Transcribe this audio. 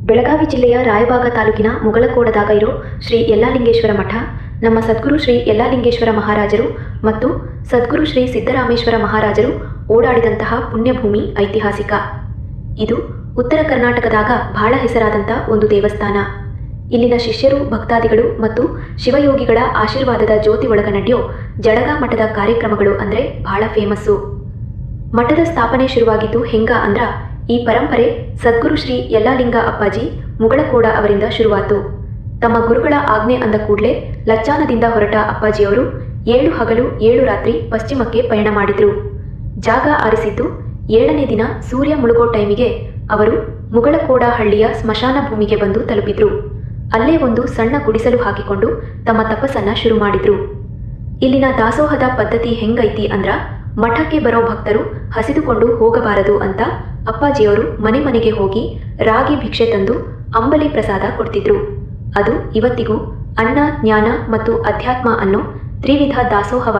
ಬೆಳಗಾವಿ ಜಿಲ್ಲೆಯ ರಾಯಬಾಗ ತಾಲೂಕಿನ ಮುಗಳಕೋಡದಾಗ ಇರೋ ಶ್ರೀ ಯಲ್ಲಾಲಿಂಗೇಶ್ವರ ಮಠ ನಮ್ಮ ಸದ್ಗುರು ಶ್ರೀ ಯಲ್ಲಾಲಿಂಗೇಶ್ವರ ಮಹಾರಾಜರು ಮತ್ತು ಸದ್ಗುರು ಶ್ರೀ ಸಿದ್ದರಾಮೇಶ್ವರ ಮಹಾರಾಜರು ಓಡಾಡಿದಂತಹ ಪುಣ್ಯಭೂಮಿ ಐತಿಹಾಸಿಕ. ಇದು ಉತ್ತರ ಕರ್ನಾಟಕದಾಗ ಬಹಳ ಹೆಸರಾದಂಥ ಒಂದು ದೇವಸ್ಥಾನ. ಇಲ್ಲಿನ ಶಿಷ್ಯರು, ಭಕ್ತಾದಿಗಳು ಮತ್ತು ಶಿವಯೋಗಿಗಳ ಆಶೀರ್ವಾದದ ಜ್ಯೋತಿ ಒಳಗ ನಡೆಯೋ ಜಡಗ ಮಠದ ಕಾರ್ಯಕ್ರಮಗಳು ಅಂದರೆ ಬಹಳ ಫೇಮಸ್ಸು. ಮಠದ ಸ್ಥಾಪನೆ ಶುರುವಾಗಿದ್ದು ಹೆಂಗ ಅಂದ್ರ ಈ ಪರಂಪರೆ ಸದ್ಗುರು ಶ್ರೀ ಯಲ್ಲಾಲಿಂಗ ಅಪ್ಪಾಜಿ ಮುಗಳಕೋಡ ಅವರಿಂದ ಶುರುವಾತು. ತಮ್ಮ ಗುರುಗಳ ಆಜ್ಞೆ ಅಂದ ಕೂಡಲೇ ಲಚ್ಚಾನದಿಂದ ಹೊರಟ ಅಪ್ಪಾಜಿಯವರು 7 ಹಗಲು 7 ರಾತ್ರಿ ಪಶ್ಚಿಮಕ್ಕೆ ಪಯಣ ಮಾಡಿದ್ರು. ಜಾಗ ಆರಿಸಿದ್ದು 7ನೇ ದಿನ ಸೂರ್ಯ ಮುಳುಗೋ ಟೈಮಿಗೆ ಅವರು ಮುಗಳಕೋಡ ಹಳ್ಳಿಯ ಸ್ಮಶಾನ ಭೂಮಿಗೆ ಬಂದು ತಲುಪಿದ್ರು. ಅಲ್ಲೇ ಒಂದು ಸಣ್ಣ ಗುಡಿಸಲು ಹಾಕಿಕೊಂಡು ತಮ್ಮ ತಪಸ್ಸನ್ನ ಶುರು ಮಾಡಿದ್ರು. ಇಲ್ಲಿನ ದಾಸೋಹದ ಪದ್ಧತಿ ಹೆಂಗೈತಿ ಅಂದ್ರ ಮಠಕ್ಕೆ ಬರೋ ಭಕ್ತರು ಹಸಿದುಕೊಂಡು ಹೋಗಬಾರದು ಅಂತ ಅಪ್ಪಾಜಿಯವರು ಮನೆ ಮನೆಗೆ ಹೋಗಿ ರಾಗಿ ಭಿಕ್ಷೆ ತಂದು ಅಂಬಲಿ ಪ್ರಸಾದ ಕೊಡ್ತಿದ್ರು. ಅದು ಇವತ್ತಿಗೂ ಅನ್ನ, ಜ್ಞಾನ ಮತ್ತು ಅಧ್ಯಾತ್ಮ ಅನ್ನೋ ತ್ರಿವಿಧ ದಾಸೋಹ